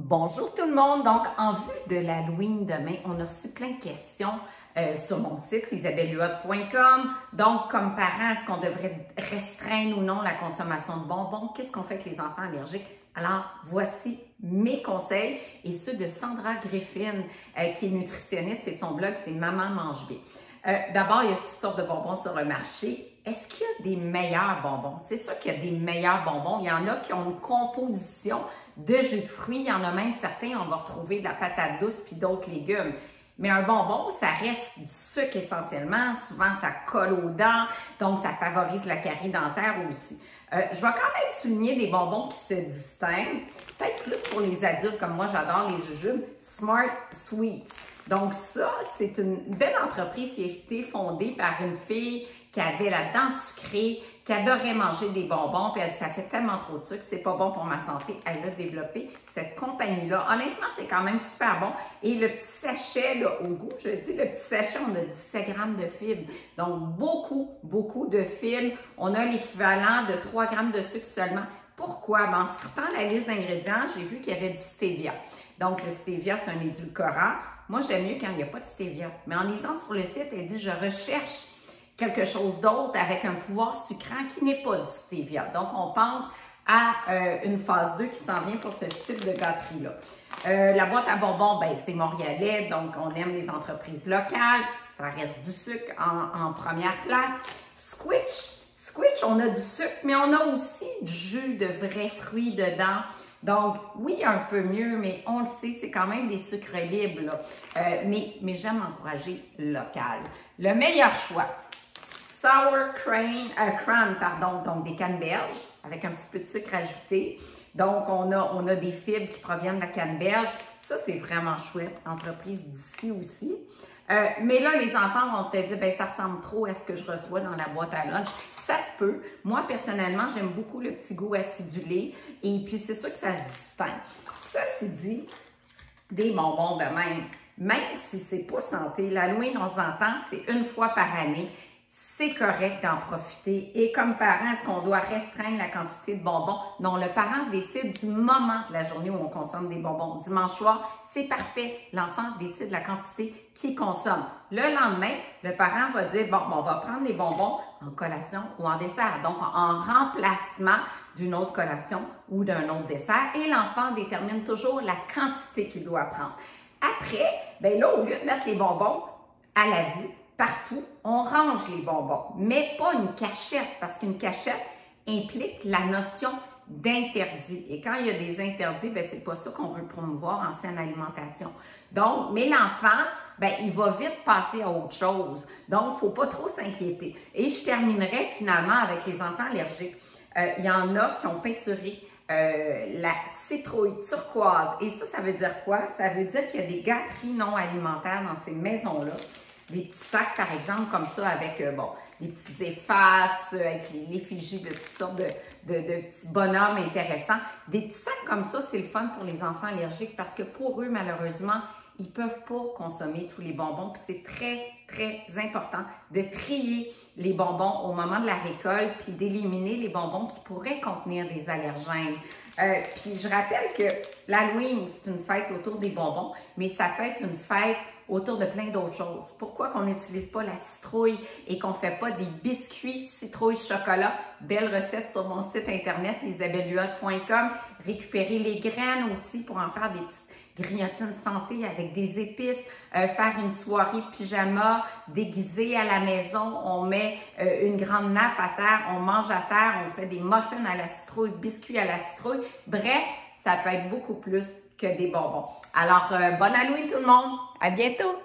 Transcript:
Bonjour tout le monde! Donc, en vue de l'Halloween demain, on a reçu plein de questions sur mon site isabellehuot.com. Donc, comme parents, est-ce qu'on devrait restreindre ou non la consommation de bonbons? Qu'est-ce qu'on fait avec les enfants allergiques? Alors, voici mes conseils et ceux de Sandra Griffin, qui est nutritionniste et son blog, c'est Maman mange bien. D'abord, il y a toutes sortes de bonbons sur le marché. Est-ce qu'il y a des meilleurs bonbons? C'est sûr qu'il y a des meilleurs bonbons. Il y en a qui ont une composition de jus de fruits. Il y en a même certains, on va retrouver de la patate douce puis d'autres légumes. Mais un bonbon, ça reste du sucre essentiellement. Souvent, ça colle aux dents, donc ça favorise la carie dentaire aussi. Je vais quand même souligner des bonbons qui se distinguent, peut-être plus pour les adultes, comme moi, j'adore les jujubes, Smart Sweets. Donc ça, c'est une belle entreprise qui a été fondée par une fille qui avait la dent sucrée, qui adorait manger des bonbons, puis elle dit, ça fait tellement trop de sucre, c'est pas bon pour ma santé. Elle a développé cette compagnie-là. Honnêtement, c'est quand même super bon. Et le petit sachet, là, au goût, je dis, le petit sachet, on a 17 grammes de fibres. Donc, beaucoup de fibres. On a l'équivalent de 3 grammes de sucre seulement. Pourquoi? Ben, en scrutant la liste d'ingrédients, j'ai vu qu'il y avait du stevia. Donc, le stevia, c'est un édulcorant. Moi, j'aime mieux quand il n'y a pas de stevia. Mais en lisant sur le site, elle dit, je recherche quelque chose d'autre avec un pouvoir sucrant qui n'est pas du stevia. Donc, on pense à une phase 2 qui s'en vient pour ce type de gâterie-là. La boîte à bonbons, ben, c'est montréalais, donc on aime les entreprises locales. Ça reste du sucre en première place. Squitch, on a du sucre, mais on a aussi du jus de vrais fruits dedans. Donc, oui, un peu mieux, mais on le sait, c'est quand même des sucres libres, là. Mais j'aime encourager local. Le meilleur choix, Sour Crown, donc des canneberges avec un petit peu de sucre ajouté. Donc, on a des fibres qui proviennent de la canneberge. Ça, c'est vraiment chouette. Entreprise d'ici aussi. Mais là, les enfants vont te dire, ben ça ressemble trop à ce que je reçois dans la boîte à lunch. Ça se peut. Moi, personnellement, j'aime beaucoup le petit goût acidulé. Et puis, c'est sûr que ça se distingue. Ceci dit, des bonbons de même si c'est pas santé, l'Halloween, on s'entend, c'est une fois par année. C'est correct d'en profiter. Et comme parent, est-ce qu'on doit restreindre la quantité de bonbons? Non, le parent décide du moment de la journée où on consomme des bonbons. Dimanche soir, c'est parfait. L'enfant décide la quantité qu'il consomme. Le lendemain, le parent va dire, bon, on va prendre les bonbons en collation ou en dessert. Donc, en remplacement d'une autre collation ou d'un autre dessert. Et l'enfant détermine toujours la quantité qu'il doit prendre. Après, ben là, au lieu de mettre les bonbons à la vue, partout, on range les bonbons, mais pas une cachette, parce qu'une cachette implique la notion d'interdit. Et quand il y a des interdits, ben c'est pas ça qu'on veut promouvoir en saine alimentation. Donc, mais l'enfant, ben il va vite passer à autre chose. Donc, faut pas trop s'inquiéter. Et je terminerai finalement avec les enfants allergiques. Il y en a qui ont peinturé la citrouille turquoise. Et ça veut dire quoi? Ça veut dire qu'il y a des gâteries non alimentaires dans ces maisons-là. Des petits sacs, par exemple, comme ça, avec, des petites effaces, avec l'effigie de toutes sortes de petits bonhommes intéressants. Des petits sacs comme ça, c'est le fun pour les enfants allergiques parce que pour eux, malheureusement, ils ne peuvent pas consommer tous les bonbons. Puis c'est très important de trier les bonbons au moment de la récolte puis d'éliminer les bonbons qui pourraient contenir des allergènes. Puis je rappelle que l'Halloween, c'est une fête autour des bonbons, mais ça peut être une fête autour de plein d'autres choses. Pourquoi qu'on n'utilise pas la citrouille et qu'on ne fait pas des biscuits citrouille chocolat? Belle recette sur mon site internet isabellehuot.com. Récupérer les graines aussi pour en faire des petites grignotines santé avec des épices, faire une soirée pyjama déguisée à la maison, on met une grande nappe à terre, on mange à terre, on fait des muffins à la citrouille, biscuits à la citrouille. Bref, ça peut être beaucoup plus que des bonbons. Alors, bonne Halloween tout le monde! À bientôt!